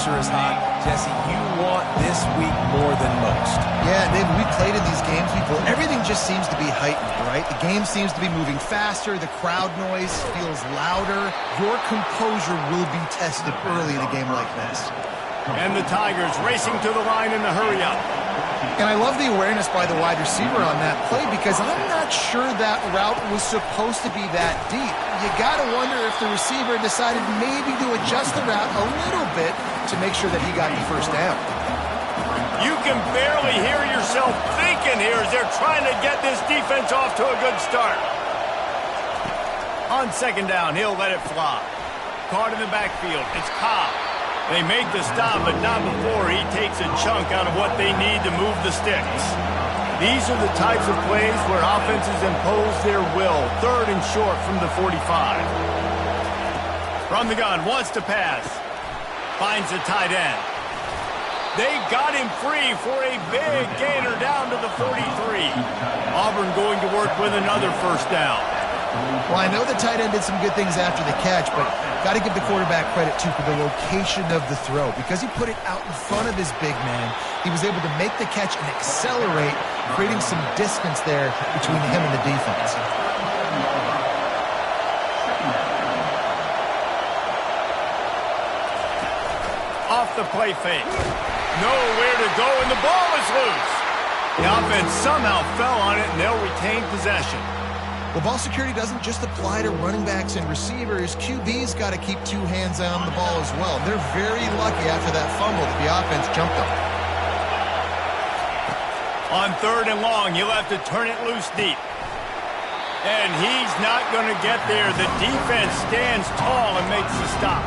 pressure is hot. Jesse, you want this week more than most. Yeah, David, we played in these games before. Everything just seems to be heightened, right? The game seems to be moving faster. The crowd noise feels louder. Your composure will be tested early in a game like this. And the Tigers racing to the line in the hurry-up. And I love the awareness by the wide receiver on that play because I'm not sure that route was supposed to be that deep. You got to wonder if the receiver decided maybe to adjust the route a little bit to make sure that he got the first down. You can barely hear yourself thinking here as they're trying to get this defense off to a good start. On second down, he'll let it fly. Caught in the backfield. It's Cobb. They make the stop, but not before he takes a chunk out of what they need to move the sticks. These are the types of plays where offenses impose their will. Third and short from the 45. From the gun, wants to pass. Finds the tight end. They got him free for a big gainer down to the 43. Auburn going to work with another first down. Well, I know the tight end did some good things after the catch, but got to give the quarterback credit, too, for the location of the throw. Because he put it out in front of his big man, he was able to make the catch and accelerate, creating some distance there between him and the defense. Off the play fake. Nowhere to go, and the ball is loose. The offense somehow fell on it, and they'll retain possession. Well, ball security doesn't just apply to running backs and receivers. QB's got to keep two hands on the ball as well. They're very lucky after that fumble that the offense jumped on. On third and long, you'll have to turn it loose deep. And he's not going to get there. The defense stands tall and makes the stop.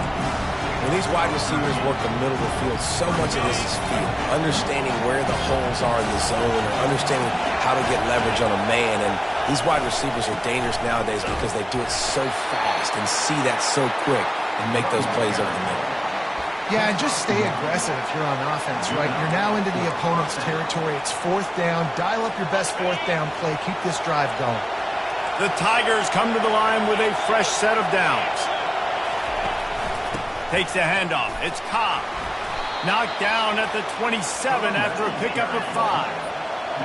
When these wide receivers work the middle of the field, so much of this is feel. Understanding where the holes are in the zone or understanding how to get leverage on a man. And these wide receivers are dangerous nowadays because they do it so fast and see that so quick and make those plays over the middle. Yeah, and just stay aggressive if you're on offense, right? You're now into the opponent's territory. It's fourth down. Dial up your best fourth down play. Keep this drive going. The Tigers come to the line with a fresh set of downs. Takes the handoff. It's Cobb. Knocked down at the 27 after a pickup of 5.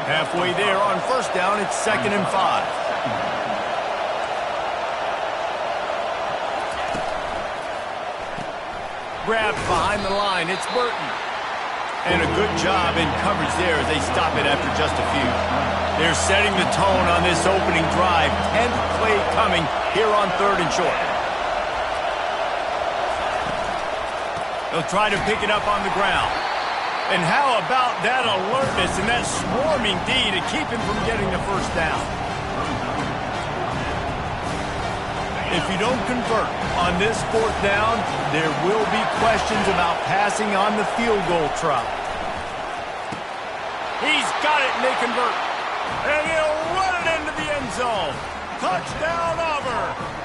Halfway there on first down, it's 2nd and 5. Grabbed behind the line, it's Burton. And a good job in coverage there as they stop it after just a few. They're setting the tone on this opening drive. 10th play coming here on third and short. They'll try to pick it up on the ground. And how about that alertness and that swarming D to keep him from getting the first down? If you don't convert on this fourth down, there will be questions about passing on the field goal try. He's got it and they convert. And he'll run it into the end zone. Touchdown, Auburn.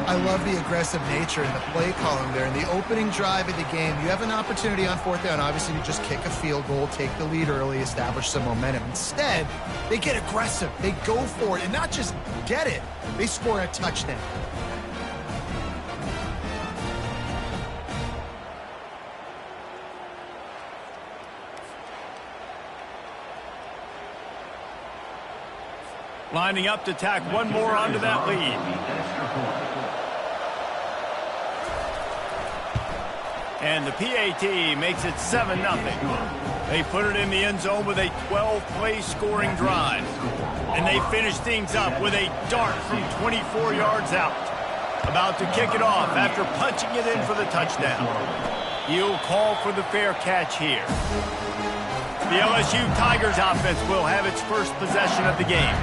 I love the aggressive nature in the play column there. In the opening drive of the game, you have an opportunity on fourth down. Obviously, you just kick a field goal, take the lead early, establish some momentum. Instead, they get aggressive. They go for it, and not just get it. They score a touchdown. Lining up to tack one more onto that lead. And the PAT makes it 7-0. They put it in the end zone with a 12-play scoring drive. And they finish things up with a dart from 24 yards out. About to kick it off after punching it in for the touchdown. He'll call for the fair catch here. The LSU Tigers offense will have its first possession of the game.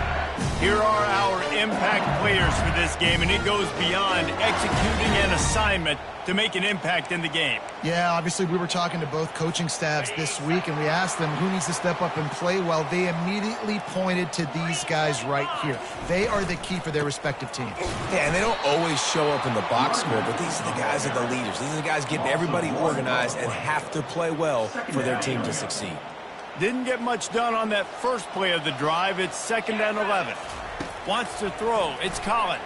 Here are our impact players for this game, and it goes beyond executing an assignment to make an impact in the game. Yeah, obviously we were talking to both coaching staffs this week, and we asked them who needs to step up and play well. They immediately pointed to these guys right here. They are the key for their respective teams. Yeah, and they don't always show up in the box score, but these are the guys that are the leaders. These are the guys getting everybody organized and have to play well for their team to succeed. Didn't get much done on that first play of the drive. It's 2nd and 11. Wants to throw. It's Collins.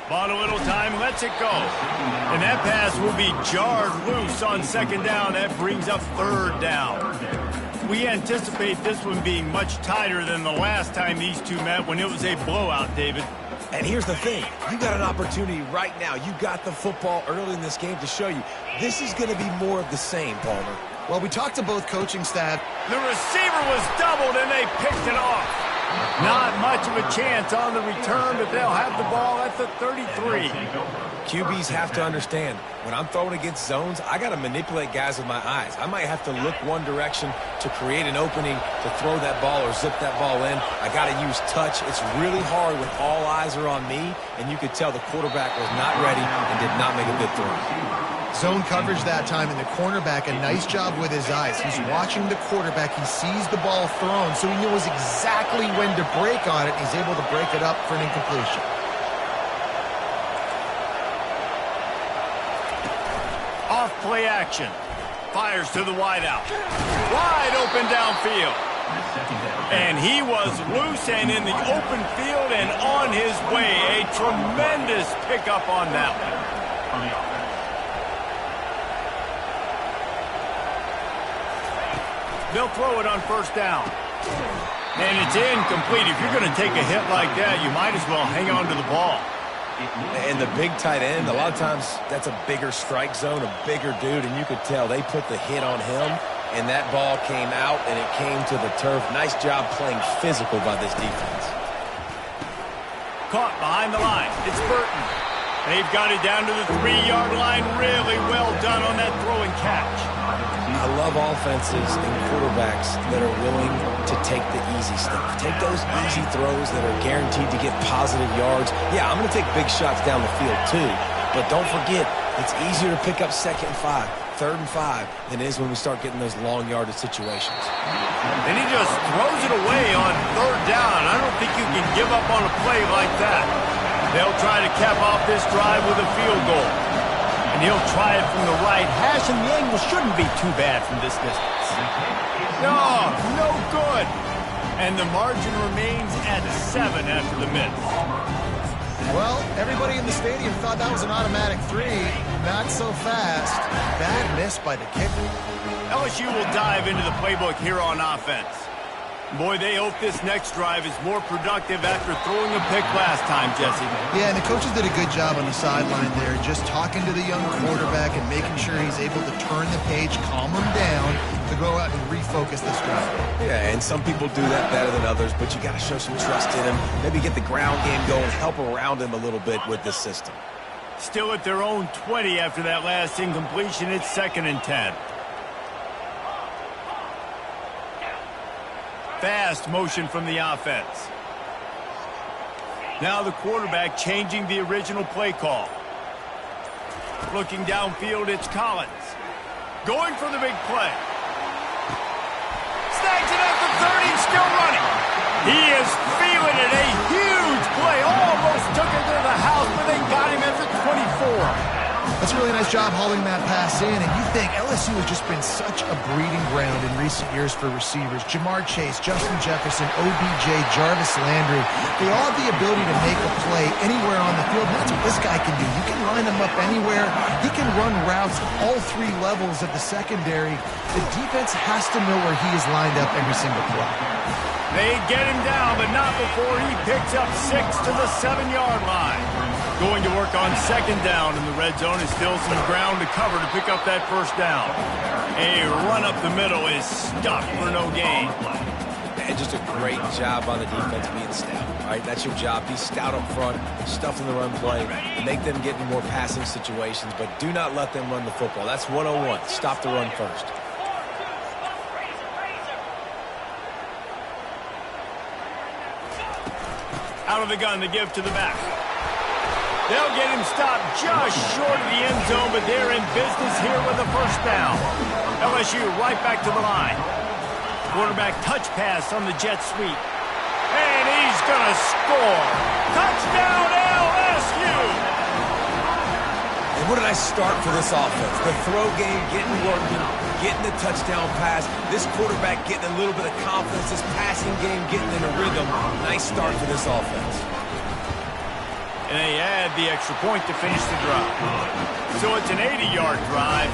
Bought a little time, lets it go. And that pass will be jarred loose on second down. That brings up third down. We anticipate this one being much tighter than the last time these two met when it was a blowout, David. And here's the thing. You got an opportunity right now. You got the football early in this game to show you. This is going to be more of the same, Palmer. Well, we talked to both coaching staff. The receiver was doubled, and they picked it off. Not much of a chance on the return, but they'll have the ball at the 33. QBs have to understand, when I'm throwing against zones, I got to manipulate guys with my eyes. I might have to look one direction to create an opening to throw that ball or zip that ball in. I got to use touch. It's really hard when all eyes are on me, and you could tell the quarterback was not ready and did not make a good throw. Zone coverage that time, and the cornerback, a nice job with his eyes. He's watching the quarterback. He sees the ball thrown, so he knows exactly when to break on it. He's able to break it up for an incompletion. Off play action. Fires to the wideout. Wide open downfield. And he was loose and in the open field and on his way. A tremendous pickup on that one. They'll throw it on first down. And it's incomplete. If you're going to take a hit like that, you might as well hang on to the ball. And the big tight end, a lot of times that's a bigger strike zone, a bigger dude, and you could tell they put the hit on him, and that ball came out, and it came to the turf. Nice job playing physical by this defense. Caught behind the line. It's Burton. They've got it down to the 3-yard line. Really well done on that throw and catch. I love offenses and quarterbacks that are willing to take the easy stuff. Take those easy throws that are guaranteed to get positive yards. Yeah, I'm going to take big shots down the field too, but don't forget, it's easier to pick up 2nd and 5, 3rd and 5 than it is when we start getting those long yardage situations. And he just throws it away on 3rd down. I don't think you can give up on a play like that. They'll try to cap off this drive with a field goal. And he'll try it from the right hash, and the angle shouldn't be too bad from this distance. No good. And the margin remains at 7 after the miss. Well, everybody in the stadium thought that was an automatic 3. Not so fast. Bad miss by the kicker. LSU will dive into the playbook here on offense. Boy, they hope this next drive is more productive after throwing a pick last time, Jesse. Yeah, and the coaches did a good job on the sideline there, just talking to the young quarterback and making sure he's able to turn the page, calm him down, to go out and refocus this drive. Yeah, and some people do that better than others, but you got to show some trust in him. Maybe get the ground game going, help around him a little bit with this system. Still at their own 20 after that last incompletion. It's 2nd and 10. Fast motion from the offense. Now the quarterback changing the original play call. Looking downfield, it's Collins. Going for the big play. Snags it at the 30, still running. He is feeling it. A huge play. Almost took it to the house, but they got him at the 24. That's a really nice job hauling that pass in, and you think LSU has just been such a breeding ground in recent years for receivers. Jamar Chase, Justin Jefferson, OBJ, Jarvis Landry, they all have the ability to make a play anywhere on the field. That's what this guy can do. You can line him up anywhere. He can run routes at all 3 levels of the secondary. The defense has to know where he is lined up every single play. They get him down, but not before he picks up 6 to the 7-yard line. Going to work on 2nd down in the red zone. Is still some ground to cover to pick up that 1st down. A run up the middle is stuck for no gain. And just a great job on the defense being stout. All right, that's your job. Be stout up front, stuff in the run play, make them get in more passing situations, but do not let them run the football. That's 101. Stop the run first. Out of the gun to give to the back. They'll get him stopped just short of the end zone, but they're in business here with a 1st down. LSU right back to the line. Quarterback touch pass on the jet sweep. And he's going to score. Touchdown LSU! And what did I start for this offense? The throw game, getting working, getting the touchdown pass. This quarterback getting a little bit of confidence. This passing game getting in a rhythm. Nice start for this offense. and they add the extra point to finish the drive. So it's an 80-yard drive.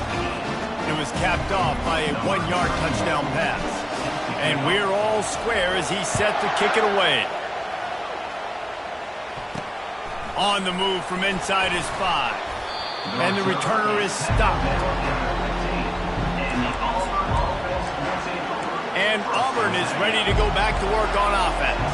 It was capped off by a 1-yard touchdown pass. And we're all square as he's set to kick it away. On the move from inside his 5. And the returner is stopped. And Auburn is ready to go back to work on offense.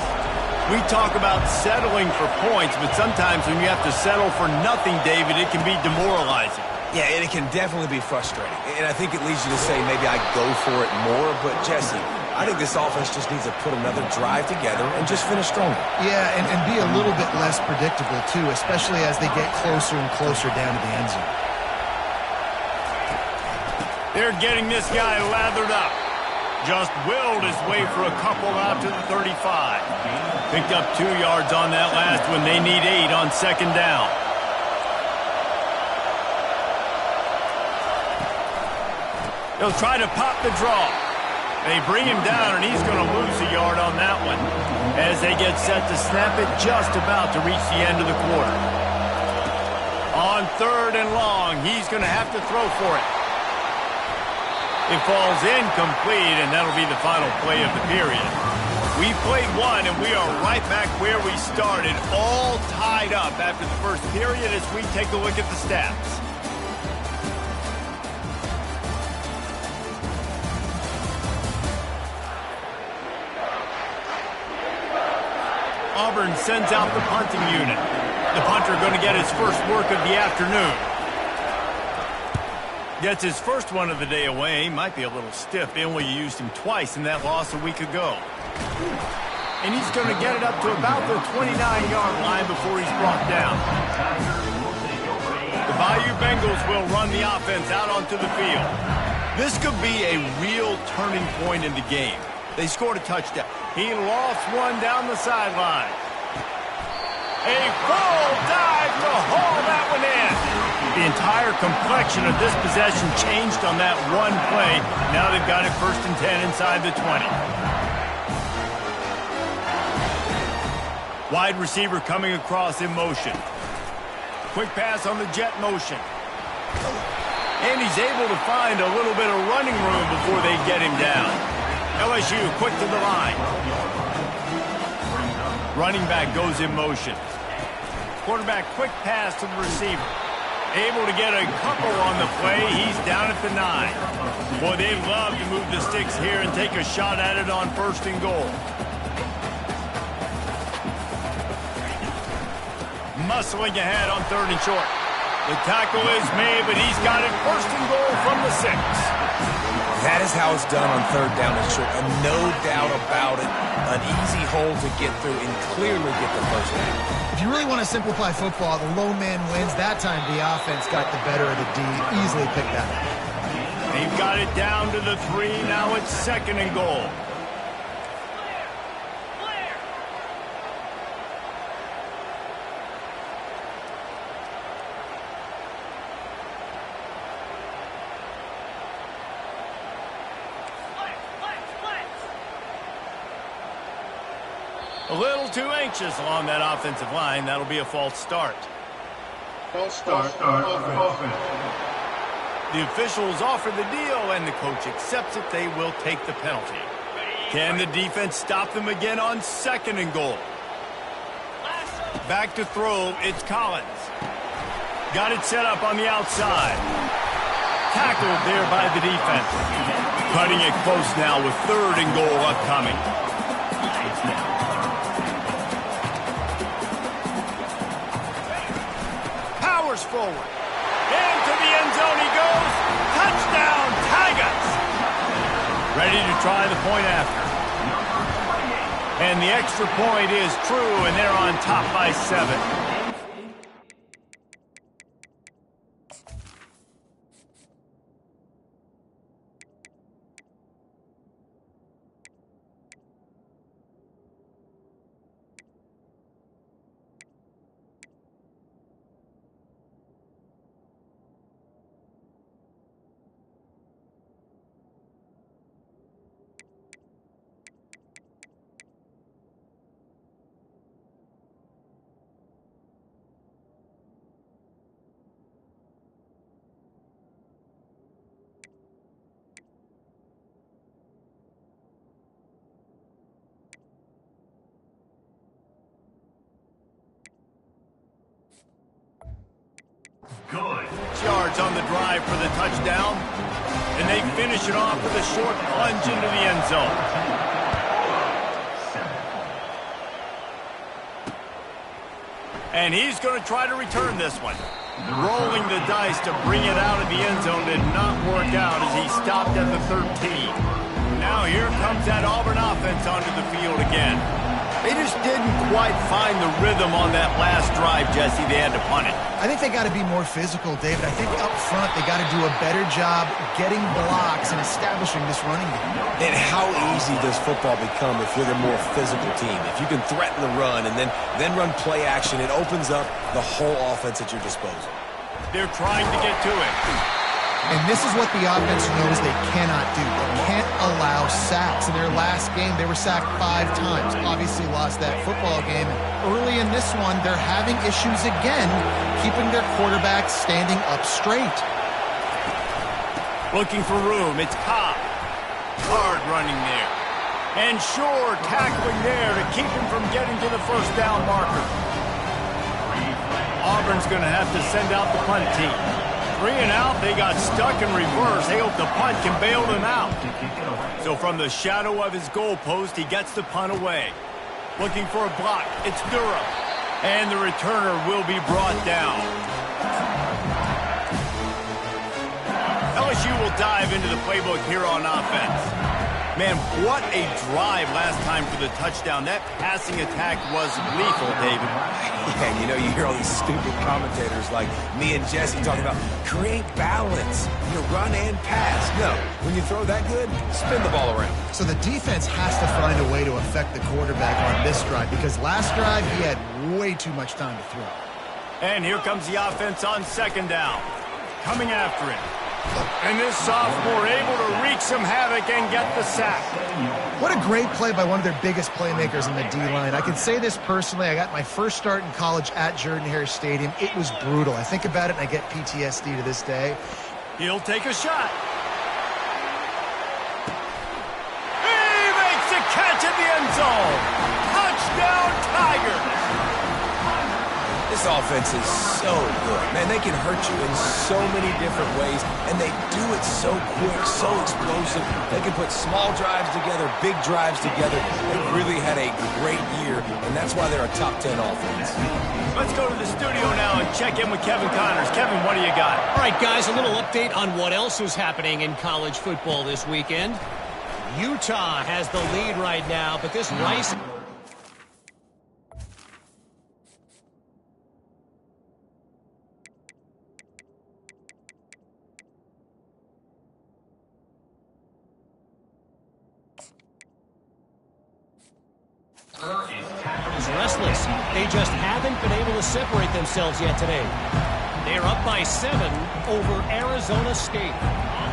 We talk about settling for points, but sometimes when you have to settle for nothing, David, it can be demoralizing. Yeah, and it can definitely be frustrating. And I think it leads you to say maybe I go for it more. But, Jesse, I think this offense just needs to put another drive together and just finish stronger. Yeah, and be a little bit less predictable, too, especially as they get closer and closer down to the end zone. They're getting this guy lathered up. Just willed his way for a couple out to the 35. Picked up 2 yards on that last one. They need 8 on second down. They'll try to pop the draw. They bring him down, and he's going to lose a yard on that one as they get set to snap it just about to reach the end of the quarter. On 3rd and long, he's going to have to throw for it. It falls incomplete, and that'll be the final play of the period. We played one, and we are right back where we started, all tied up after the first period as we take a look at the stats. Auburn sends out the punting unit. The punter going to get his first work of the afternoon. Gets his first one of the day away. Might be a little stiff. They only used him twice in that loss a week ago. And he's going to get it up to about the 29-yard line before he's brought down. The Bayou Bengals will run the offense out onto the field. This could be a real turning point in the game. They scored a touchdown. He lost one down the sideline. A full dive to haul that one in. The entire complexion of this possession changed on that one play. Now they've got it 1st and 10 inside the 20. Wide receiver coming across in motion. Quick pass on the jet motion. And he's able to find a little bit of running room before they get him down. LSU quick to the line. Running back goes in motion. Quarterback quick pass to the receiver. Able to get a couple on the play. He's down at the 9. Boy, they love to move the sticks here and take a shot at it on 1st and goal. Muscling ahead on 3rd and short. The tackle is made, but he's got it 1st and goal from the 6. That is how it's done on 3rd down and short. And no doubt about it, an easy hole to get through and clearly get the 1st down. If you really want to simplify football, the low man wins. That time the offense got the better of the D. Easily picked that up. They've got it down to the 3. Now it's 2nd and goal. A little too anxious along that offensive line. That'll be a false start. False start offense. The officials offer the deal, and the coach accepts it. They will take the penalty. Can the defense stop them again on 2nd and goal? Back to throw. It's Collins. Got it set up on the outside. Tackled there by the defense. Cutting it close now with 3rd and goal upcoming. Forward. Into the end zone he goes. Touchdown, Tigers. Ready to try the point after. And the extra point is true, and they're on top by 7. yards on the drive for the touchdown. And they finish it off with a short plunge into the end zone. And he's going to try to return this one. Rolling the dice to bring it out of the end zone did not work out as he stopped at the 13. Now here comes that Auburn offense onto the field again. They just didn't quite find the rhythm on that last drive, Jesse. They had to punt it. I think they got to be more physical, David. I think up front they got to do a better job getting blocks and establishing this running game. And how easy does football become if you're the more physical team? If you can threaten the run and then run play action, it opens up the whole offense at your disposal. They're trying to get to it. And this is what the offense knows they cannot do. They can't allow sacks. In their last game, they were sacked 5 times. Obviously lost that football game. Early in this one, they're having issues again, keeping their quarterback standing up straight. Looking for room. It's Cobb. Hard running there. And Shore tackling there to keep him from getting to the first down marker. Auburn's going to have to send out the punt team. 3 and out, they got stuck in reverse. They hope the punt can bail them out. So from the shadow of his goal post, he gets the punt away. Looking for a block. It's Durham. And the returner will be brought down. LSU will dive into the playbook here on offense. Man, what a drive last time for the touchdown. That passing attack was lethal, David. Yeah, you know, you hear all these stupid commentators like me and Jesse talking about create balance, run and pass. No, when you throw that good, spin the ball around. So the defense has to find a way to affect the quarterback on this drive because last drive he had way too much time to throw. And here comes the offense on second down. Coming after it. And this sophomore able to wreak some havoc and get the sack. What a great play by one of their biggest playmakers in the D-line. I can say this personally. I got my first start in college at Jordan-Hare Stadium. It was brutal. I think about it and I get PTSD to this day. He'll take a shot. He makes a catch in the end zone. Touchdown, Tigers. This offense is so good. Man, they can hurt you in so many different ways, and they do it so quick, so explosive. They can put small drives together, big drives together. They really had a great year, and that's why they're a top 10 offense. Let's go to the studio now and check in with Kevin Connors. Kevin, what do you got? All right, guys, a little update on what else is happening in college football this weekend. Utah has the lead right now, but this Rice... is restless. They just haven't been able to separate themselves yet today. They're up by 7 over Arizona State.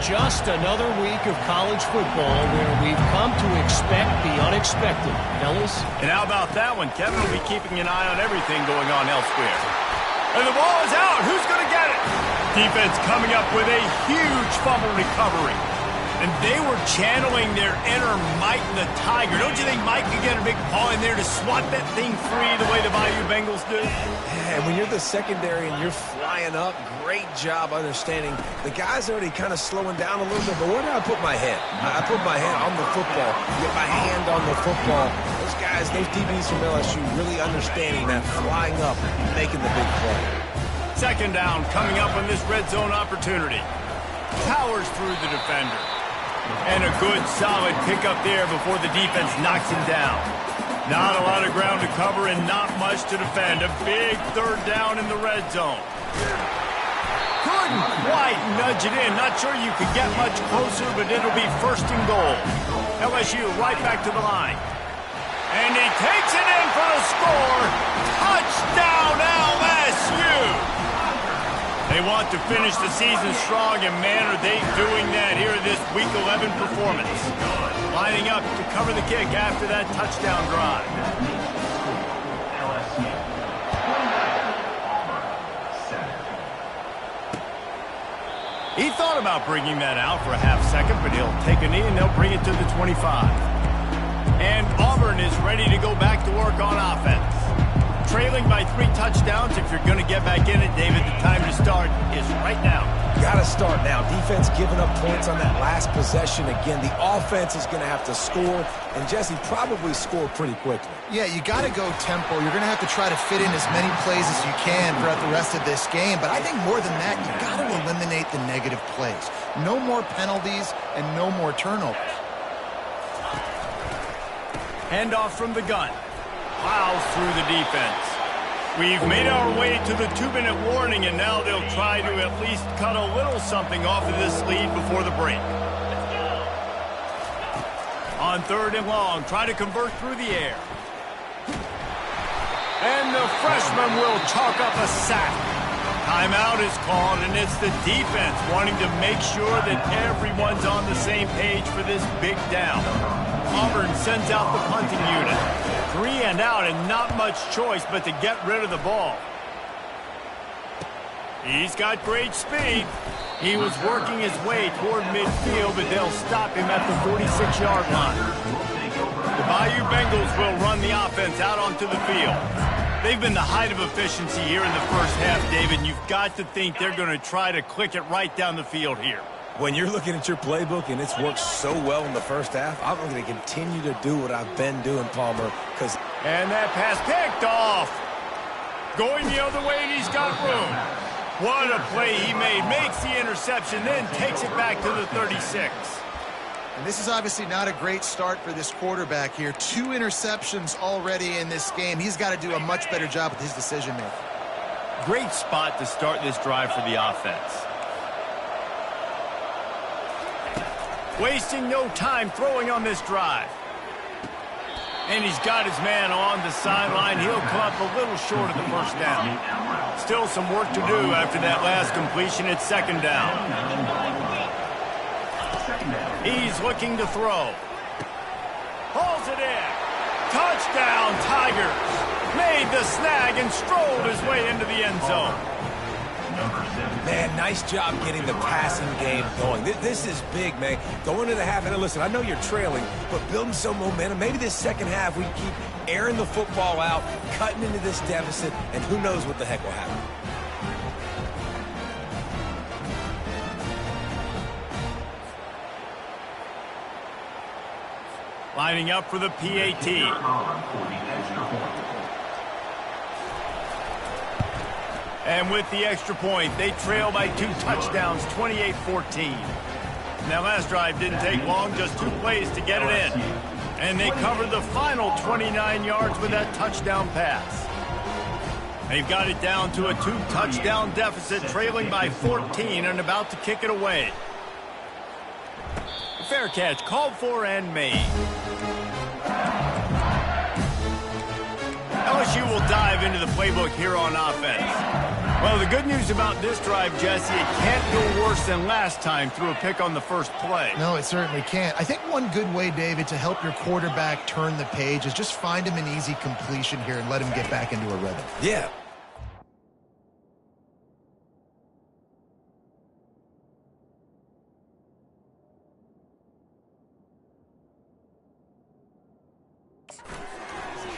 Just another week of college football where we've come to expect the unexpected, fellas. And how about that one? Kevin will be keeping an eye on everything going on elsewhere. And the ball is out. Who's going to get it? Defense coming up with a huge fumble recovery. And they were channeling their inner Mike the Tiger. Don't you think Mike could get a big paw in there to swat that thing free the way the Bayou Bengals do? Yeah, when you're the secondary and you're flying up, great job understanding. The guy's already kind of slowing down a little bit, but where do I put my head? I put my head on the football, get my hand on the football. Those guys, those DBs from LSU really understanding that flying up, making the big play. Second down coming up on this red zone opportunity. Powers through the defender. And a good, solid pickup there before the defense knocks him down. Not a lot of ground to cover and not much to defend. A big third down in the red zone. Couldn't quite nudge it in. Not sure you could get much closer, but it'll be first and goal. LSU right back to the line. And he takes it in for the score. Touchdown, LSU! They want to finish the season strong, and man, are they doing that here in this Week 11 performance. Lining up to cover the kick after that touchdown drive. He thought about bringing that out for a half second, but he'll take a knee and they'll bring it to the 25. And Auburn is ready to go back to work on offense. Trailing by 3 touchdowns. If you're going to get back in it, David, the time to start is right now. Got to start now. Defense giving up points on that last possession. Again, the offense is going to have to score, and Jesse probably score pretty quickly. Yeah, you got to go tempo. You're going to have to try to fit in as many plays as you can throughout the rest of this game. But I think more than that, you got to eliminate the negative plays. No more penalties and no more turnovers. Handoff from the gun. Plows through the defense. We've made our way to the 2-minute warning, and now they'll try to at least cut a little something off of this lead before the break. On 3rd and long, try to convert through the air. And the freshman will chalk up a sack. Timeout is called, and it's the defense wanting to make sure that everyone's on the same page for this big down. Auburn sends out the punting unit. 3 and out, and not much choice but to get rid of the ball. He's got great speed. He was working his way toward midfield, but they'll stop him at the 46-yard line. The Bayou Bengals will run the offense out onto the field. They've been the height of efficiency here in the first half, David, and you've got to think they're going to try to click it right down the field here. When you're looking at your playbook and it's worked so well in the first half, I'm going to continue to do what I've been doing, Palmer. And that pass picked off. Going the other way, and he's got room. What a play he made. Makes the interception, then takes it back to the 36. And this is obviously not a great start for this quarterback here. 2 interceptions already in this game. He's got to do a much better job with his decision-making. Great spot to start this drive for the offense. Wasting no time throwing on this drive. And he's got his man on the sideline. He'll come up a little short of the first down. Still some work to do after that last completion at 2nd down. He's looking to throw. Pulls it in. Touchdown, Tigers. Made the snag and strolled his way into the end zone. Man, nice job getting the passing game going. This is big, man. Going into the half, and listen, I know you're trailing, but building some momentum. Maybe this second half we keep airing the football out, cutting into this deficit, and who knows what the heck will happen. Lining up for the PAT. And with the extra point, they trail by 2 touchdowns, 28-14. That last drive didn't take long, just 2 plays to get it in. And they covered the final 29 yards with that touchdown pass. They've got it down to a 2-touchdown deficit, trailing by 14 and about to kick it away. Fair catch, called for and made. LSU will dive into the playbook here on offense. Well, the good news about this drive, Jesse, it can't go worse than last time through a pick on the first play. No, it certainly can't. I think one good way, David, to help your quarterback turn the page is just find him an easy completion here and let him get back into a rhythm. Yeah.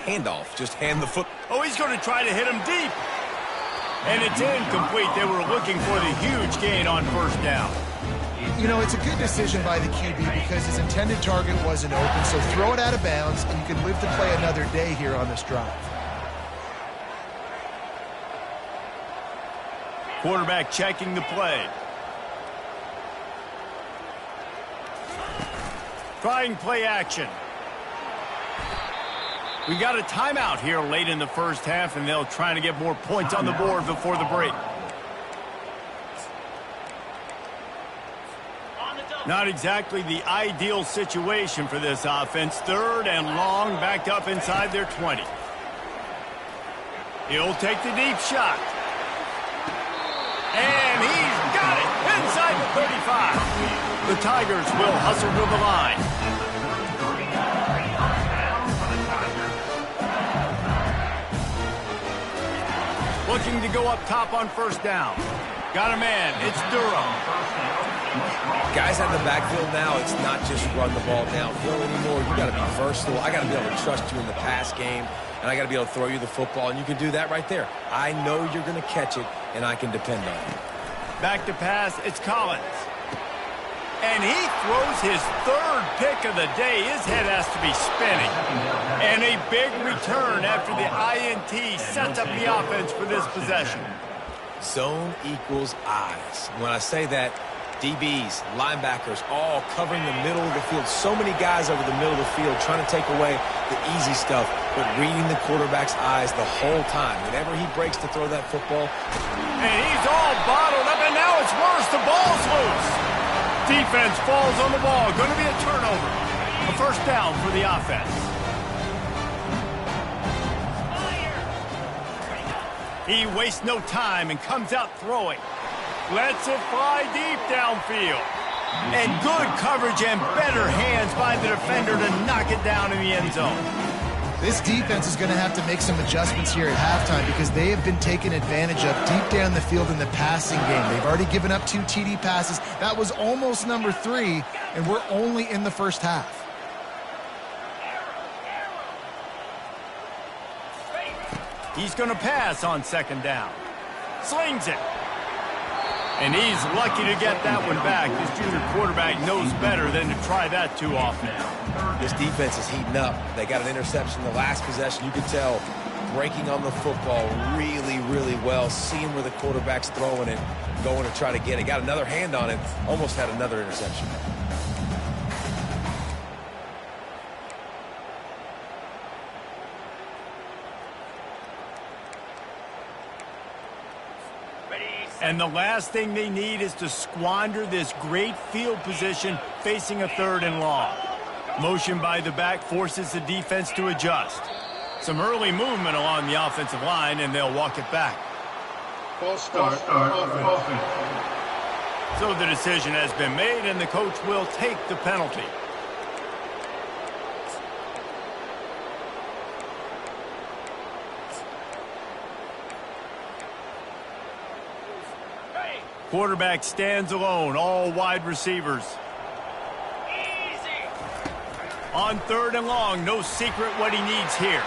Handoff, just hand the foot. Oh, he's going to try to hit him deep. And it's incomplete. They were looking for the huge gain on 1st down. You know, it's a good decision by the QB because his intended target wasn't open, so throw it out of bounds, and you can live to play another day here on this drive. Quarterback checking the play. Trying play action. We got a timeout here late in the first half, and they'll try to get more points on the board before the break. Not exactly the ideal situation for this offense. 3rd and long, backed up inside their 20. He'll take the deep shot. And he's got it inside the 35. The Tigers will hustle to the line. Looking to go up top on 1st down. Got a man. It's Durham. Guys out in the backfield now, it's not just run the ball downfield anymore. You got to be versatile. I got to be able to trust you in the pass game, and I got to be able to throw you the football, and you can do that right there. I know you're going to catch it, and I can depend on it. Back to pass, it's Collins. And he throws his third pick of the day. His head has to be spinning. And a big return after the INT sets up the offense for this possession. Zone equals eyes. When I say that, DBs, linebackers, all covering the middle of the field. So many guys over the middle of the field trying to take away the easy stuff, but reading the quarterback's eyes the whole time. Whenever he breaks to throw that football. And he's all bottled up, and now it's worse. The ball's loose. Defense falls on the ball. Going to be a turnover. A first down for the offense. He wastes no time and comes out throwing. Lets it fly deep downfield. And good coverage and better hands by the defender to knock it down in the end zone. This defense is going to have to make some adjustments here at halftime because they have been taken advantage of deep down the field in the passing game. They've already given up 2 TD passes. That was almost number 3, and we're only in the first half. He's going to pass on second down. Slings it. And he's lucky to get that one back. This junior quarterback knows better than to try that too often. This defense is heating up. They got an interception the last possession. You could tell breaking on the football really, really well, seeing where the quarterback's throwing it, going to try to get it. Got another hand on it, almost had another interception. And the last thing they need is to squander this great field position facing a 3rd and long. Motion by the back forces the defense to adjust. Some early movement along the offensive line, and they'll walk it back. False start, offense. So the decision has been made, and the coach will take the penalty. Quarterback stands alone, all wide receivers. Easy. On 3rd and long, no secret what he needs here.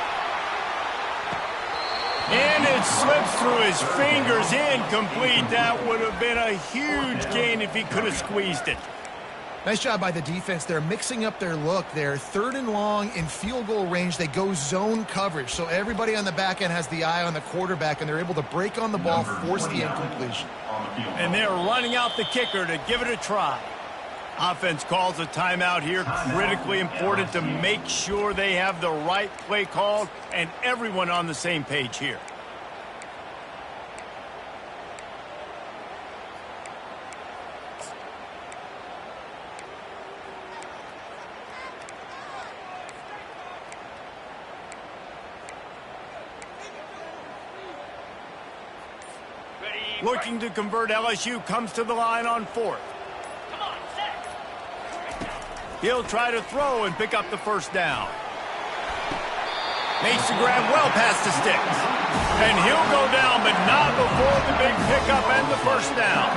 And it slips through his fingers, incomplete. That would have been a huge gain if he could have squeezed it. Nice job by the defense. They're mixing up their look. They're 3rd and long in field goal range. They go zone coverage. So everybody on the back end has the eye on the quarterback, and they're able to break on the ball, force the incompletion. And they're running out the kicker to give it a try. Offense calls a timeout here. Critically important to make sure they have the right play called and everyone on the same page here. Looking to convert, LSU comes to the line on 4th. He'll try to throw and pick up the first down. Makes the grab well past the sticks. And he'll go down, but not before the big pickup and the first down.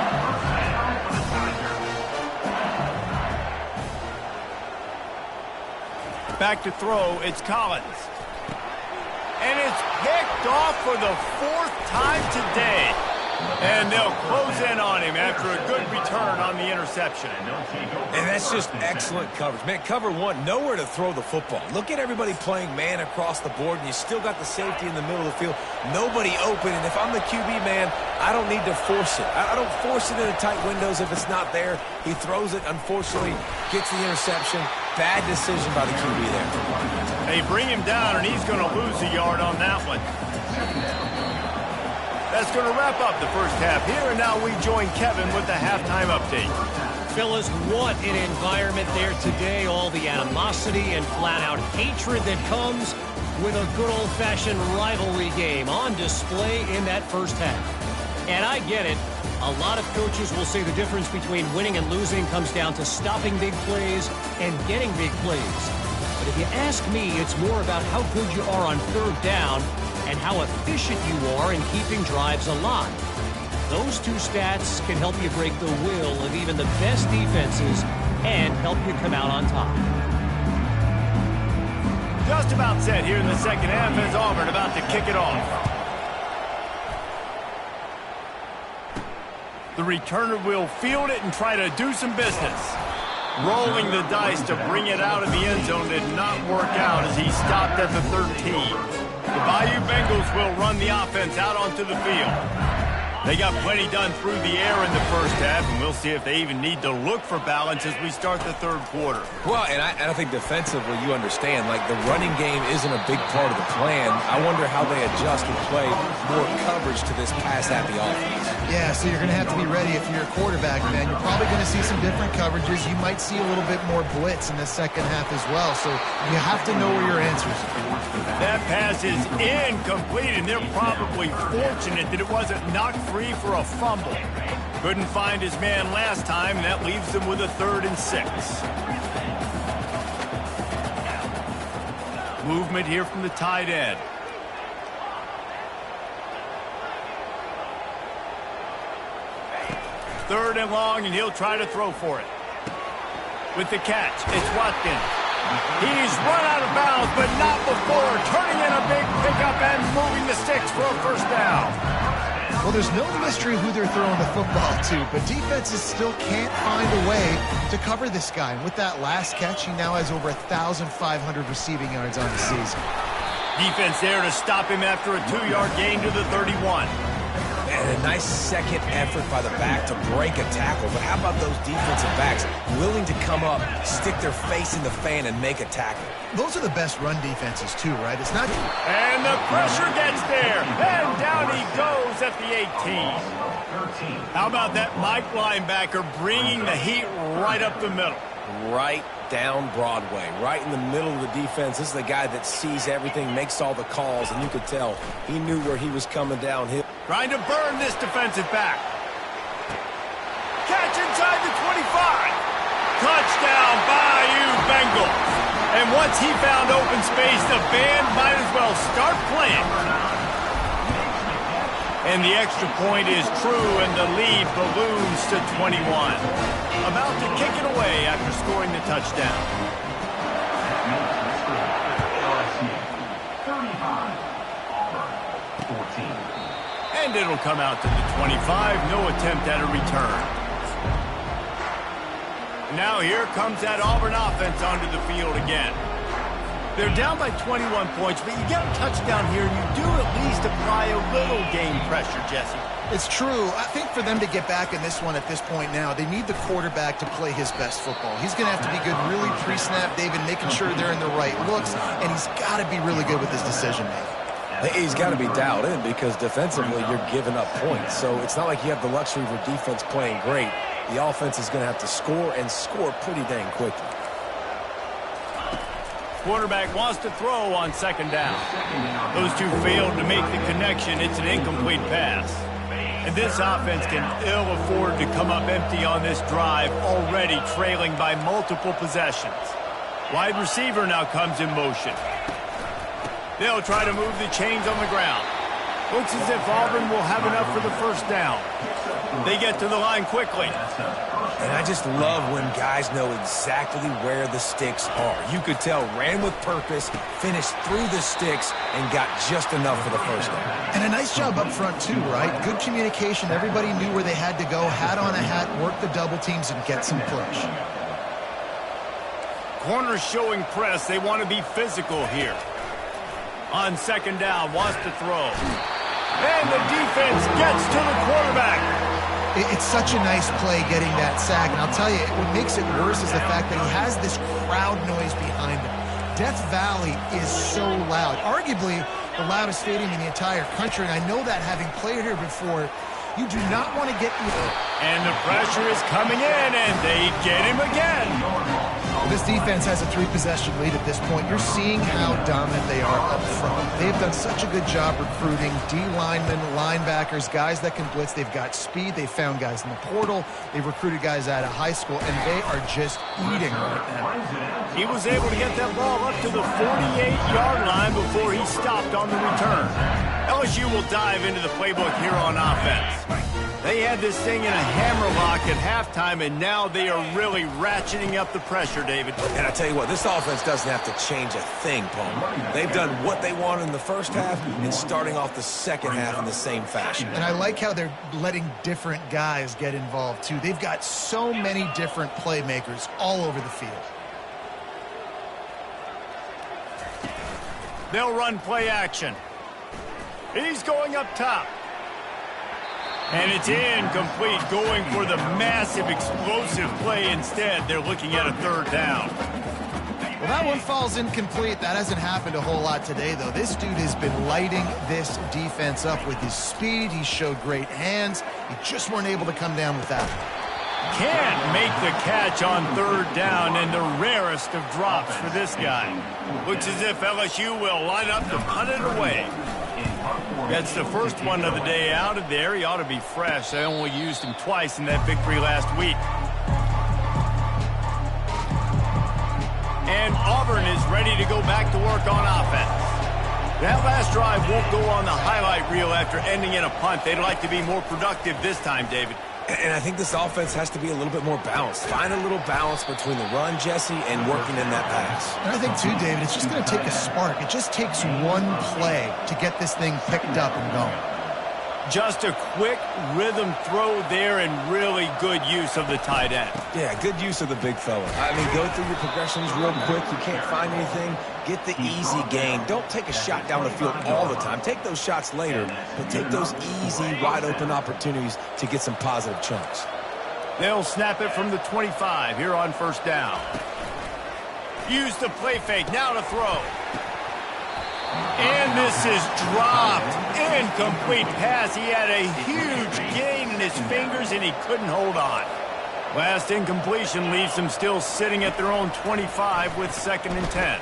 Back to throw, it's Collins. And it's picked off for the 4th time today. And they'll close in on him after a good return on the interception. And that's just excellent coverage. Man, cover 1, nowhere to throw the football. Look at everybody playing man across the board, and you still got the safety in the middle of the field. Nobody open, and if I'm the QB, man, I don't need to force it. I don't force it into tight windows if it's not there. He throws it, unfortunately, gets the interception. Bad decision by the QB there. They bring him down, and he's going to lose a yard on that one. That's going to wrap up the first half here, and now we join Kevin with the halftime update. Phyllis, what an environment there today. All the animosity and flat-out hatred that comes with a good old-fashioned rivalry game on display in that first half. And I get it. A lot of coaches will say the difference between winning and losing comes down to stopping big plays and getting big plays. But if you ask me, it's more about how good you are on 3rd down and how efficient you are in keeping drives alive. Those 2 stats can help you break the will of even the best defenses and help you come out on top. Just about set here in the second half as Auburn about to kick it off. The returner will field it and try to do some business. Rolling the dice to bring it out of the end zone did not work out as he stopped at the 13. The Bayou Bengals will run the offense out onto the field. They got plenty done through the air in the first half, and we'll see if they even need to look for balance as we start the third quarter. Well, and I think defensively, you understand, like the running game isn't a big part of the plan. I wonder how they adjust and play more coverage to this pass-happy offense. Yeah, so you're going to have to be ready if you're a quarterback, man. You're probably going to see some different coverages. You might see a little bit more blitz in the second half as well, so you have to know where your answers are. That pass is incomplete, and they're probably fortunate that it wasn't knocked free for a fumble. Couldn't find his man last time, and that leaves them with a 3rd and 6. Movement here from the tight end. Third and long, and he'll try to throw for it. With the catch, it's Watkins. He's run out of bounds, but not before turning in a big pickup and moving the sticks for a first down. Well, there's no mystery who they're throwing the football to, but defenses still can't find a way to cover this guy. And with that last catch, he now has over 1,500 receiving yards on the season. Defense there to stop him after a 2-yard gain to the 31. And a nice second effort by the back to break a tackle. But how about those defensive backs willing to come up, stick their face in the fan, and make a tackle? Those are the best run defenses, too, right? It's not... And the pressure gets there. And down he goes at the 18. How about that Mike linebacker bringing the heat right up the middle? Right down Broadway, right in the middle of the defense. This is the guy that sees everything, makes all the calls, and you could tell he knew where he was coming downhill. Trying to burn this defensive back. Catch inside the 25. Touchdown, Bayou Bengals. And once he found open space, the band might as well start playing. And the extra point is true, and the lead balloons to 21. About to kick it away after scoring the touchdown. And it'll come out to the 25. No attempt at a return. Now here comes that Auburn offense onto the field again. They're down by 21 points, but you get a touchdown here, and you do at least apply a little game pressure, Jesse. It's true. I think for them to get back in this one at this point now, they need the quarterback to play his best football. He's going to have to be good really pre-snap, David, making sure they're in the right looks, and he's got to be really good with his decision-making. He's got to be dialed in because defensively you're giving up points. So it's not like you have the luxury of your defense playing great. The offense is going to have to score and score pretty dang quickly. Quarterback wants to throw on second down. Those two failed to make the connection. It's an incomplete pass. And this offense can ill afford to come up empty on this drive, already trailing by multiple possessions. Wide receiver now comes in motion. They'll try to move the chains on the ground. Looks as if Auburn will have enough for the first down. They get to the line quickly. And I just love when guys know exactly where the sticks are. You could tell ran with purpose, finished through the sticks, and got just enough for the first down. And a nice job up front, too, right? Good communication. Everybody knew where they had to go, hat on a hat, work the double teams, and get some push. Corners showing press. They want to be physical here. On second down, wants to throw. And the defense gets to the quarterback. It's such a nice play getting that sack. And I'll tell you, what makes it worse is the fact that he has this crowd noise behind him. Death Valley is so loud. Arguably the loudest stadium in the entire country. And I know that having played here before, you do not want to get... And the pressure is coming in, and they get him again. This defense has a 3-possession lead at this point. You're seeing how dominant they are up front. They've done such a good job recruiting D-linemen, linebackers, guys that can blitz. They've got speed. They've found guys in the portal. They've recruited guys out of high school, and they are just eating right now. He was able to get that ball up to the 48-yard line before he stopped on the return. LSU will dive into the playbook here on offense. They had this thing in a hammerlock at halftime, and now they are really ratcheting up the pressure, David. And I tell you what, this offense doesn't have to change a thing, Paul. They've done what they wanted in the first half and starting off the second half in the same fashion. And I like how they're letting different guys get involved, too. They've got so many different playmakers all over the field. They'll run play action. He's going up top. And it's incomplete, going for the massive explosive play instead. They're looking at a third down. Well, that one falls incomplete. That hasn't happened a whole lot today, though. This dude has been lighting this defense up with his speed. He showed great hands. He just weren't able to come down with that. Can't make the catch on third down, and the rarest of drops for this guy. Looks as if LSU will line up to punt it away. That's the first one of the day out of there. He ought to be fresh. They only used him twice in that victory last week. And Auburn is ready to go back to work on offense. That last drive won't go on the highlight reel after ending in a punt. They'd like to be more productive this time, David. And I think this offense has to be a little bit more balanced. Find a little balance between the run, Jesse, and working in that pass. And I think, too, David, it's just going to take a spark. It just takes one play to get this thing picked up and going. Just a quick rhythm throw there and really good use of the tight end. Yeah, good use of the big fella. I mean, go through your progressions real quick. You can't find anything. Get the easy gain. Don't take a shot down the field all the time. Take those shots later, but take those easy, wide-open opportunities to get some positive chunks. They'll snap it from the 25 here on first down. Use the play fake. Now to throw. And this is dropped. Incomplete pass. He had a huge gain in his fingers, and he couldn't hold on. Last incompletion leaves them still sitting at their own 25 with 2nd and 10.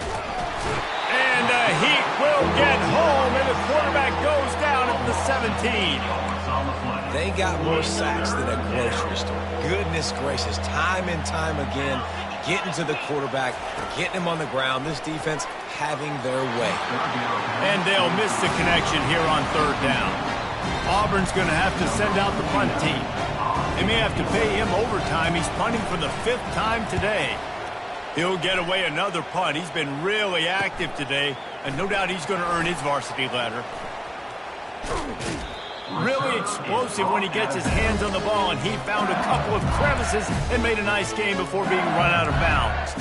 And the Heat will get home, and the quarterback goes down at the 17. They got more sacks than a grocery store. Goodness gracious, time and time again, getting to the quarterback, getting him on the ground. This defense having their way. And they'll miss the connection here on third down. Auburn's going to have to send out the punt team. They may have to pay him overtime. He's punting for the 5th time today. He'll get away another punt. He's been really active today, and no doubt he's going to earn his varsity letter. Really explosive when he gets his hands on the ball, and he found a couple of crevices and made a nice game before being run out of bounds.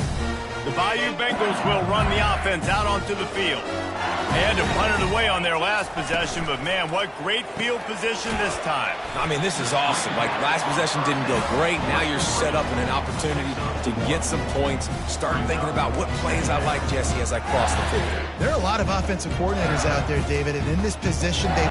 The Bayou Bengals will run the offense out onto the field. They had to punt it away on their last possession, but man, what great field position this time. I mean, this is awesome. Like, last possession didn't go great. Now you're set up in an opportunity to get some points. Start thinking about what plays I like, Jesse, as I cross the field. There are a lot of offensive coordinators out there, David, and in this position, they...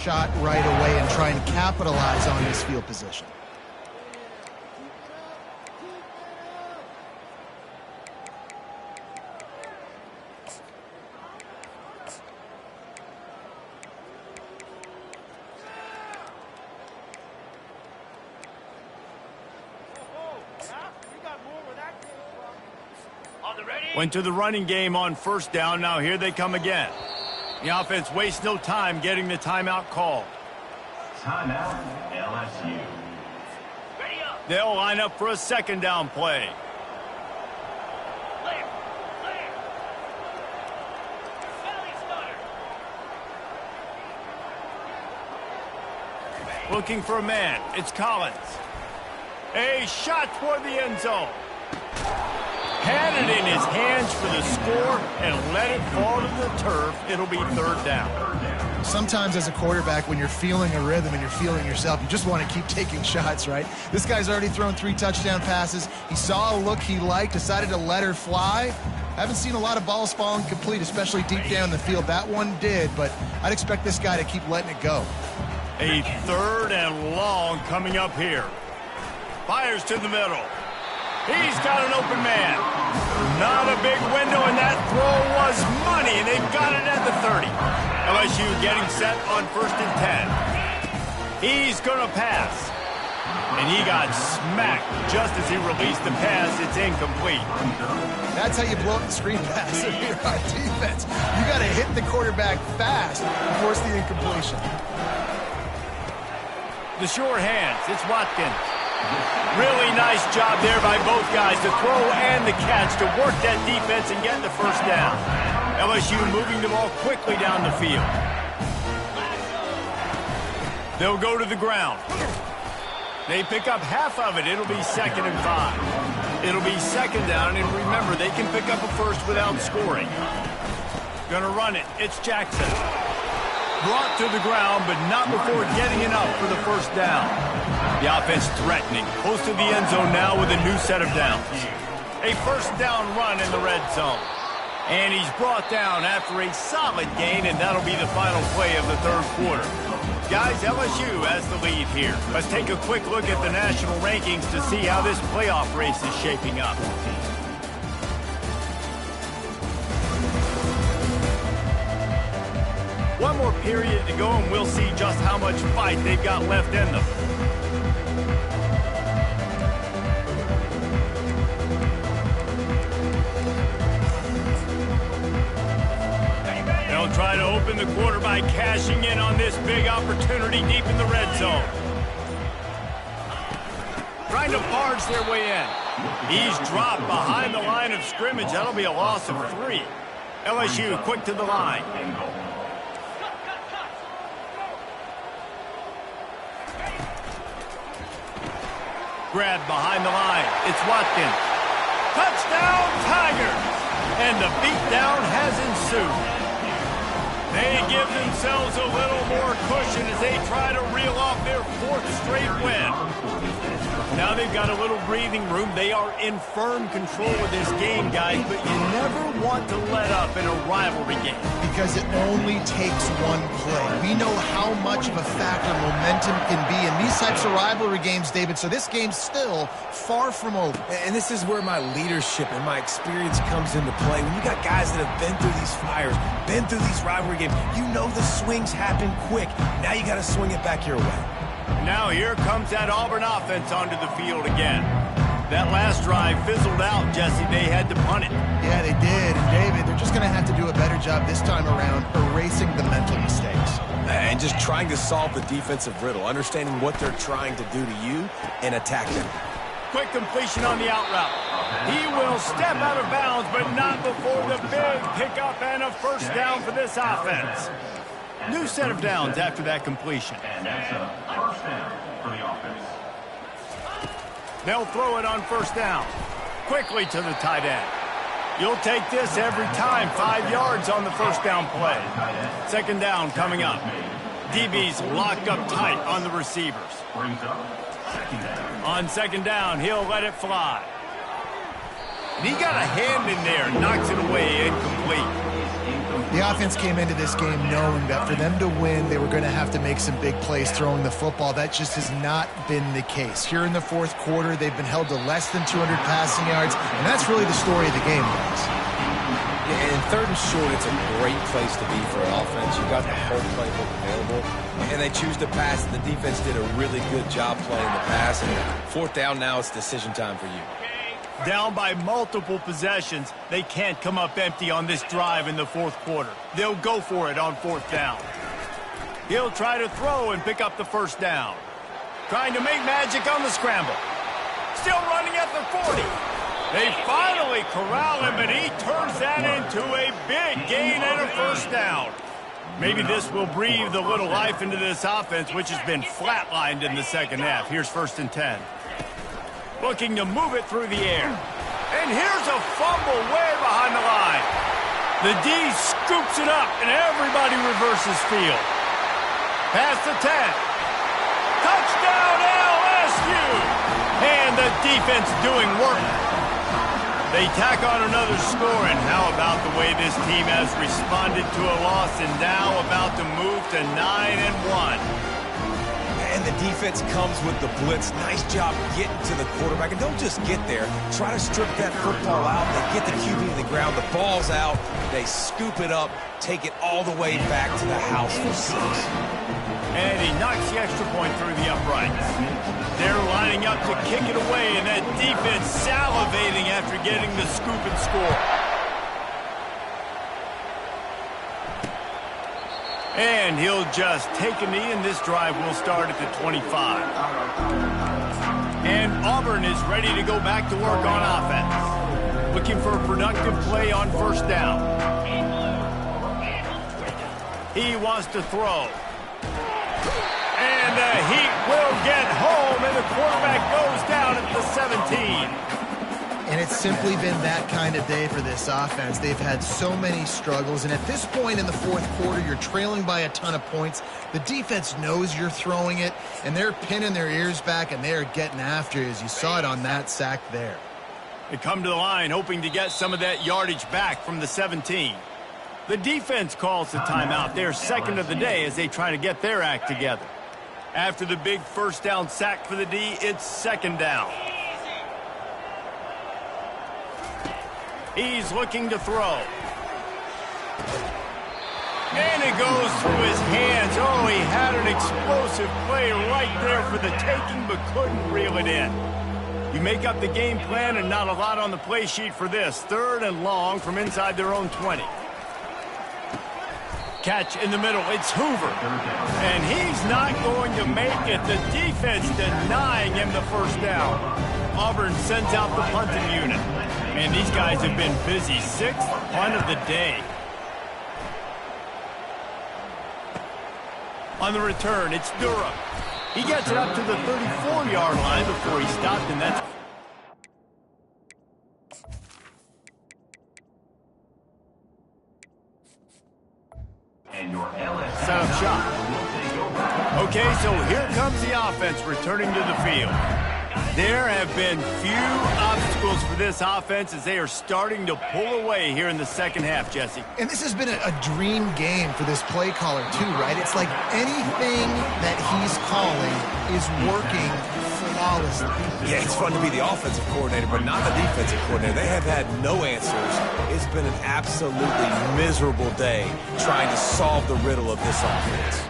shot right away and try and capitalize on this field position. Went to the running game on first down. Now here they come again. The offense wastes no time getting the timeout called. Timeout, LSU. They'll line up for a second down play. Looking for a man. It's Collins. A shot toward the end zone. Had it in his hands for the score and let it fall to the turf. It'll be third down. Sometimes as a quarterback, when you're feeling a rhythm and you're feeling yourself, you just want to keep taking shots, right? This guy's already thrown 3 touchdown passes. He saw a look he liked, decided to let her fly. Haven't seen a lot of balls falling complete, especially deep down the field. That one did, but I'd expect this guy to keep letting it go. A third and long coming up here. Fires to the middle. He's got an open man. Not a big window, and that throw was money, and they got it at the 30. LSU getting set on 1st and 10. He's going to pass. And he got smacked just as he released the pass. It's incomplete. That's how you blow up the screen pass if you're on defense. You got to hit the quarterback fast and force the incompletion. The sure hands. It's Watkins. Really nice job there by both guys to throw and the catch to work that defense and get the first down. LSU moving the ball quickly down the field. They'll go to the ground. They pick up half of it. It'll be 2nd and 5. It'll be 2nd down, and remember, they can pick up a first without scoring. Gonna run it. It's Jackson. Brought to the ground, but not before getting enough for the first down. The offense threatening. Close to the end zone now with a new set of downs. A first down run in the red zone. And he's brought down after a solid gain, and that'll be the final play of the third quarter. Guys, LSU has the lead here. Let's take a quick look at the national rankings to see how this playoff race is shaping up. One more period to go, and we'll see just how much fight they've got left in them. They'll try to open the quarter by cashing in on this big opportunity deep in the red zone. Trying to barge their way in. He's dropped behind the line of scrimmage. That'll be a loss of 3. LSU quick to the line. Grab behind the line. It's Watkins. Touchdown, Tigers! And the beatdown has ensued. They give themselves a little more cushion as they try to reel off their 4th straight win. Now they've got a little breathing room. They are in firm control of this game, guys, but you never want to let up in a rivalry game. Because it only takes one play. We know how much of a factor momentum can be in these types of rivalry games, David, so this game's still far from over. And this is where my leadership and my experience comes into play. When you got guys that have been through these fires, been through these rivalry games, you know the swings happen quick. Now you got to swing it back your way. Now here comes that Auburn offense onto the field again. That last drive fizzled out, Jesse. They had to punt it. Yeah, they did. And David, they're just going to have to do a better job this time around erasing the mental mistakes. And just trying to solve the defensive riddle, understanding what they're trying to do to you and attack them. Quick completion on the out route. He will step out of bounds, but not before the big pickup and a first down for this offense. New set of downs after that completion. And that's a first down for the offense. They'll throw it on first down. Quickly to the tight end. You'll take this every time. 5 yards on the first down play. 2nd down coming up. DB's locked up tight on the receivers. Brings up 2nd down. On 2nd down, he'll let it fly. And he got a hand in there, knocks it away, incomplete. The offense came into this game knowing that for them to win, they were going to have to make some big plays throwing the football. That just has not been the case. Here in the 4th quarter, they've been held to less than 200 passing yards, and that's really the story of the game, guys. Yeah, and 3rd and short, it's a great place to be for an offense. You got the whole playbook available, and they choose to pass. The defense did a really good job playing the pass, and 4th down now, it's decision time for you. Down by multiple possessions, they can't come up empty on this drive in the fourth quarter. They'll go for it on fourth down. He'll try to throw and pick up the first down. Trying to make magic on the scramble. Still running at the 40. They finally corral him, and he turns that into a big gain and a first down. Maybe this will breathe a little life into this offense, which has been flatlined in the second half. Here's 1st and 10. Looking to move it through the air. And here's a fumble way behind the line. The D scoops it up, and everybody reverses field. Past the 10. Touchdown LSU! And the defense doing work. They tack on another score, and how about the way this team has responded to a loss and now about to move to 9-1. And the defense comes with the blitz. Nice job getting to the quarterback. And don't just get there. Try to strip that football out. They get the QB to the ground. The ball's out. They scoop it up, take it all the way back to the house for 6. And he knocks the extra point through the uprights. They're lining up to kick it away, and that defense salivating after getting the scoop and score. And he'll just take a knee, and this drive will start at the 25. And Auburn is ready to go back to work on offense. Looking for a productive play on first down. He wants to throw. And the Heat will get home, and the quarterback goes down at the 17. And it's simply been that kind of day for this offense. They've had so many struggles, and at this point in the fourth quarter, you're trailing by a ton of points. The defense knows you're throwing it, and they're pinning their ears back, and they're getting after you, as you saw it on that sack there. They come to the line hoping to get some of that yardage back from the 17. The defense calls the timeout. They're second of the day as they try to get their act together. After the big first down sack for the D, it's second down. He's looking to throw. And it goes through his hands. Oh, he had an explosive play right there for the taking, but couldn't reel it in. You make up the game plan and not a lot on the play sheet for this. 3rd and long from inside their own 20. Catch in the middle. It's Hoover. And he's not going to make it. The defense denying him the first down. Auburn sends out the punting unit. And these guys have been busy. 6th punt of the day. On the return, it's Durham. He gets it up to the 34-yard line before he stopped, and that's... And your LSU set up shot. Okay, so here comes the offense returning to the field. There have been few obstacles for this offense as they are starting to pull away here in the second half, Jesse. And this has been a dream game for this play caller, too, right? It's like anything that he's calling is working flawlessly. Yeah, it's fun to be the offensive coordinator, but not the defensive coordinator. They have had no answers. It's been an absolutely miserable day trying to solve the riddle of this offense.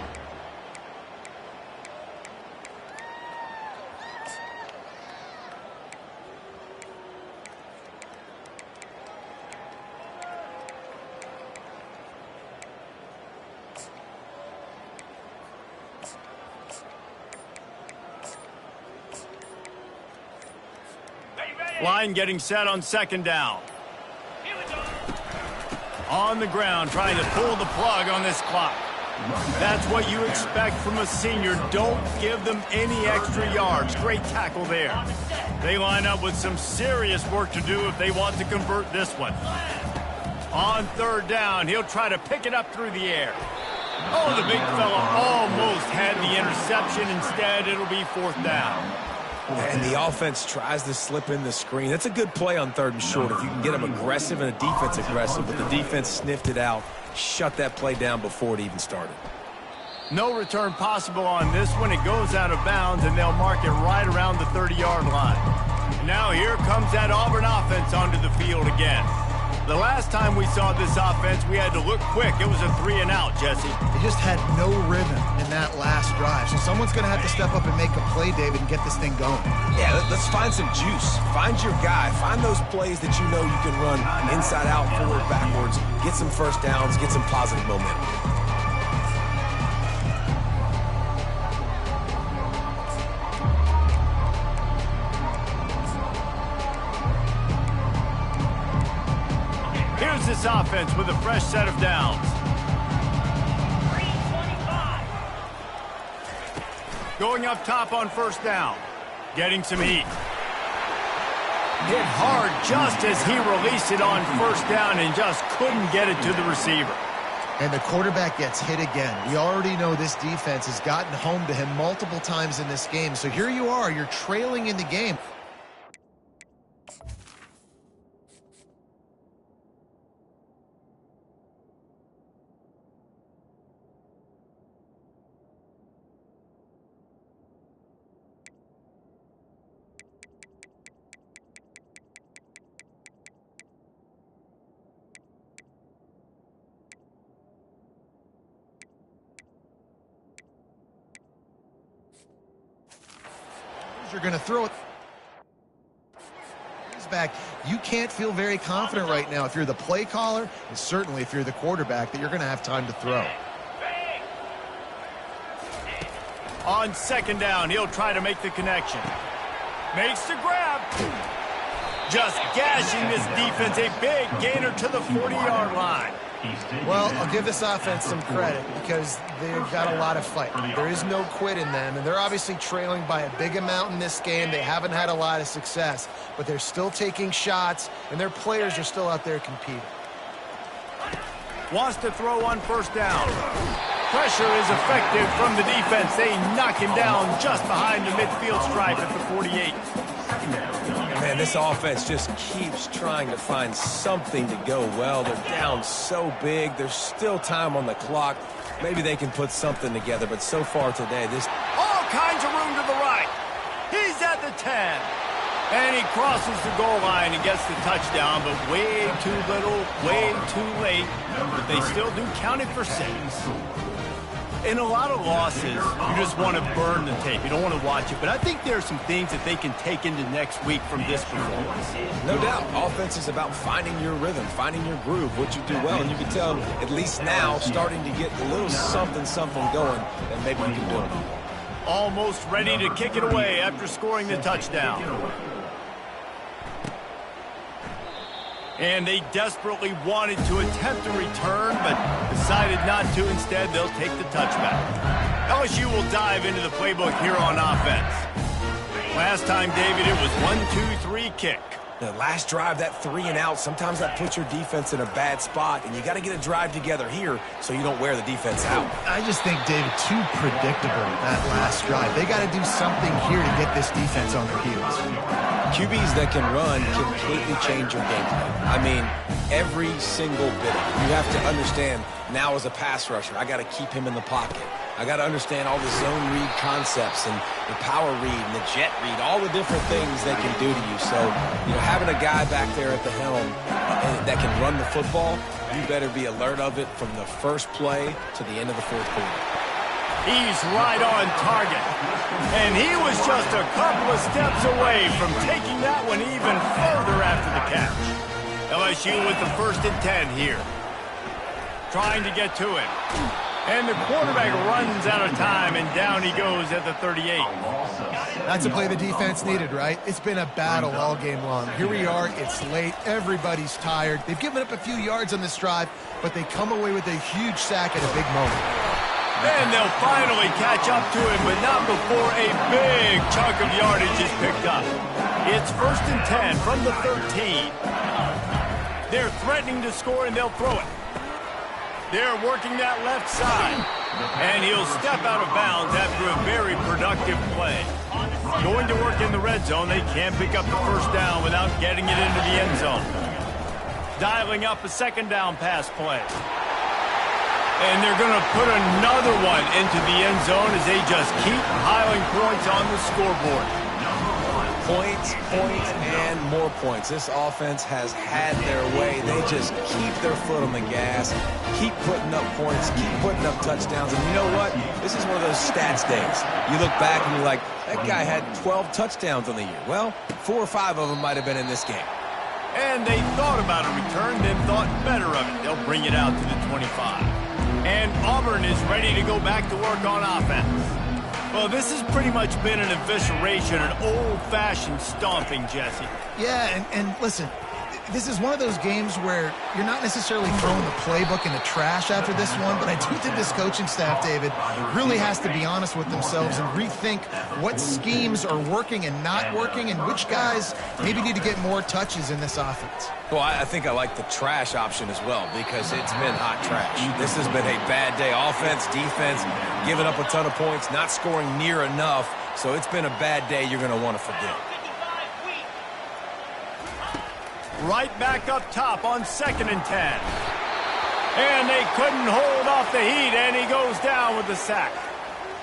Line getting set on second down. On the ground, trying to pull the plug on this clock. That's what you expect from a senior. Don't give them any extra yards. Great tackle there. They line up with some serious work to do if they want to convert this one. On 3rd down, he'll try to pick it up through the air. Oh, the big fella almost had the interception. Instead, it'll be 4th down. And the offense tries to slip in the screen. That's a good play on 3rd and short if you can get them aggressive and a defense aggressive, but the defense sniffed it out, shut that play down before it even started. No return possible on this one. It goes out of bounds, and they'll mark it right around the 30-yard line. Now here comes that Auburn offense onto the field again. The last time we saw this offense, we had to look quick. It was a 3-and-out, Jesse. They just had no rhythm in that last drive. So someone's going to have to step up and make a play, David, and get this thing going. Yeah, let's find some juice. Find your guy. Find those plays that you know you can run inside out, forward, backwards. Get some first downs. Get some positive momentum. Here's this offense with a fresh set of downs. Going up top on first down. Getting some heat. Hit hard just as he released it on first down and just couldn't get it to the receiver. And the quarterback gets hit again. We already know this defense has gotten home to him multiple times in this game. So here you are, you're trailing in the game. You're going to throw it back. You can't feel very confident right now if you're the play caller, and certainly if you're the quarterback, that you're going to have time to throw. On second down, he'll try to make the connection. Makes the grab. Just gashing this defense, a big gainer to the 40-yard line. Well, I'll give this offense some credit because they've got a lot of fight. There is no quit in them, and they're obviously trailing by a big amount in this game. They haven't had a lot of success, but they're still taking shots, and their players are still out there competing. Wants to throw on first down. Pressure is effective from the defense. They knock him down just behind the midfield stripe at the 48. Man, this offense just keeps trying to find something to go well. They're down so big. There's still time on the clock. Maybe they can put something together, but so far today, this... All kinds of room to the right. He's at the 10. And he crosses the goal line and gets the touchdown, but way too little, way too late. But they still do count it for 6. In a lot of losses, you just want to burn the tape. You don't want to watch it. But I think there are some things that they can take into next week from this performance. No doubt. Offense is about finding your rhythm, finding your groove, what you do well. And you can tell, at least now, starting to get a little something going, and maybe you can do it. Almost ready to kick it away after scoring the touchdown. And they desperately wanted to attempt a return, but decided not to. Instead, they'll take the touchback. LSU will dive into the playbook here on offense. Last time, David, it was 1-2-3 kick. The last drive, that 3-and-out, sometimes that puts your defense in a bad spot, and you got to get a drive together here so you don't wear the defense out. I just think, David, too predictable that last drive. They got to do something here to get this defense on their heels. QBs that can run completely change your game plan. I mean, every single bit of it. You have to understand, now as a pass rusher, I got to keep him in the pocket. I got to understand all the zone read concepts and the power read and the jet read, all the different things they can do to you. So, you know, having a guy back there at the helm that can run the football, you better be alert of it from the first play to the end of the fourth quarter. He's right on target. And he was just a couple of steps away from taking that one even further after the catch. LSU with the 1st and 10 here. Trying to get to him. And the quarterback runs out of time, and down he goes at the 38. That's a play the defense needed, right? It's been a battle all game long. Here we are. It's late. Everybody's tired. They've given up a few yards on this drive, but they come away with a huge sack at a big moment. And they'll finally catch up to him, but not before a big chunk of yardage is picked up. It's 1st and 10 from the 13. They're threatening to score, and they'll throw it. They're working that left side. And he'll step out of bounds after a very productive play. Going to work in the red zone. They can't pick up the 1st down without getting it into the end zone. Dialing up a 2nd down pass play. And they're going to put another one into the end zone as they just keep piling points on the scoreboard. Points, and more points. This offense has had their way. They just keep their foot on the gas, keep putting up points, keep putting up touchdowns. And you know what? This is one of those stats days. You look back and you're like, that guy had 12 touchdowns on the year. Well, 4 or 5 of them might have been in this game. And they thought about a return, then thought better of it. They'll bring it out to the 25. And Auburn is ready to go back to work on offense. Well, this has pretty much been an evisceration, an old-fashioned stomping, Jesse. Yeah, and listen, this is one of those games where you're not necessarily throwing the playbook in the trash after this one, but I do think this coaching staff, David, really has to be honest with themselves and rethink what schemes are working and not working and which guys maybe need to get more touches in this offense. Well, I think I like the trash option as well because it's been hot trash. This has been a bad day. Offense, defense, giving up a ton of points, not scoring near enough. So it's been a bad day you're going to want to forget. Right back up top on 2nd and 10. And they couldn't hold off the heat, and he goes down with the sack.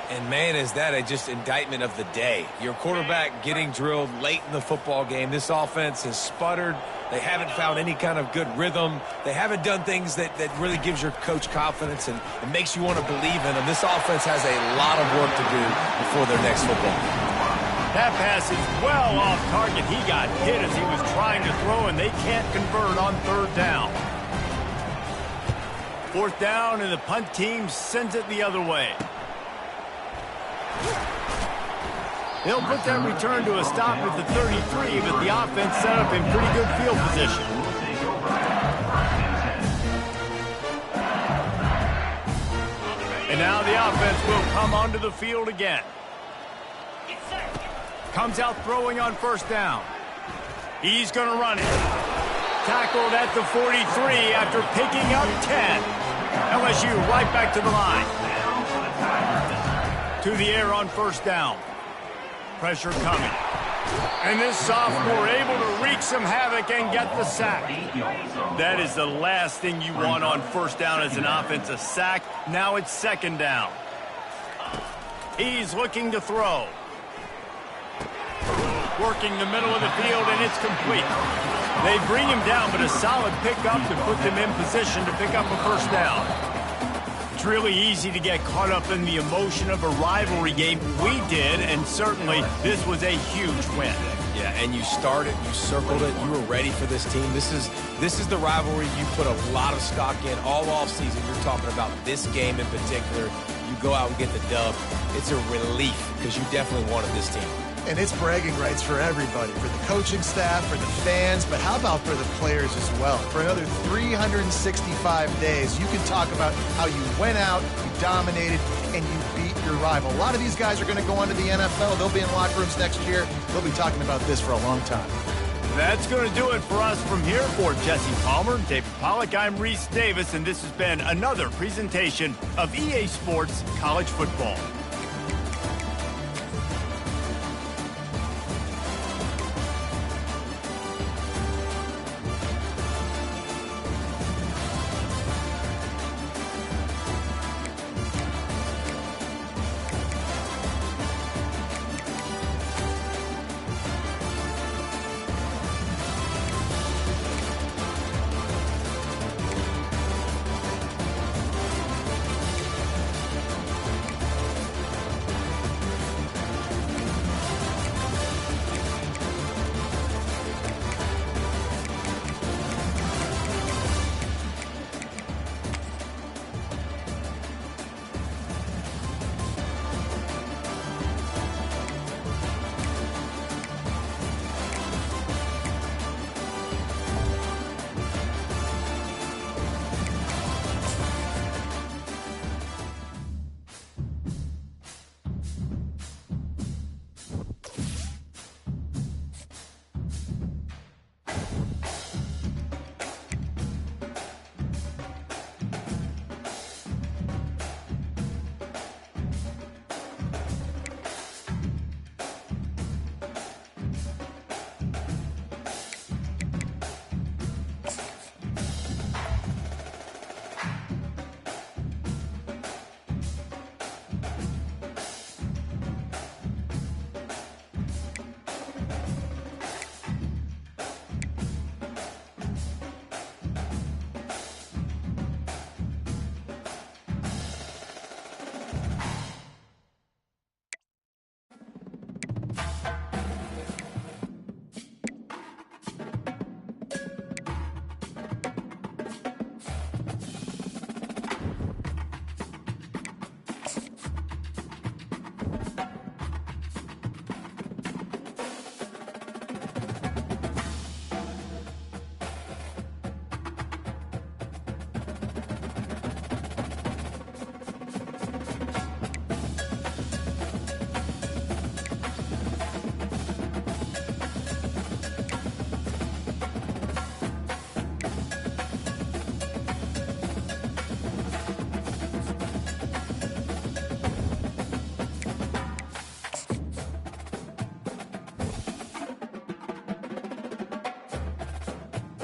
And, man, is that a just indictment of the day. Your quarterback getting drilled late in the football game. This offense has sputtered. They haven't found any kind of good rhythm. They haven't done things that really gives your coach confidence and makes you want to believe in them. This offense has a lot of work to do before their next football game. That pass is well off target. He got hit as he was trying to throw, and they can't convert on 3rd down. 4th down, and the punt team sends it the other way. They'll put that return to a stop at the 33, but the offense set up in pretty good field position. And now the offense will come onto the field again. Comes out throwing on 1st down. He's going to run it. Tackled at the 43 after picking up 10. LSU right back to the line. To the air on 1st down. Pressure coming. And this sophomore able to wreak some havoc and get the sack. That is the last thing you want on 1st down as an offense, a sack. Now it's 2nd down. He's looking to throw. Working the middle of the field, and it's complete. They bring him down, but a solid pickup to put them in position to pick up a 1st down. It's really easy to get caught up in the emotion of a rivalry game. We did, and certainly this was a huge win. Yeah, and you started, you circled it, you were ready for this team. This is the rivalry you put a lot of stock in all offseason. You're talking about this game in particular. You go out and get the dub. It's a relief because you definitely wanted this team. And it's bragging rights for everybody, for the coaching staff, for the fans, but how about for the players as well? For another 365 days, you can talk about how you went out, you dominated, and you beat your rival. A lot of these guys are going to go on to the NFL. They'll be in locker rooms next year. They'll be talking about this for a long time. That's going to do it for us from here. For Jesse Palmer, David Pollack, I'm Reese Davis, and this has been another presentation of EA Sports College Football.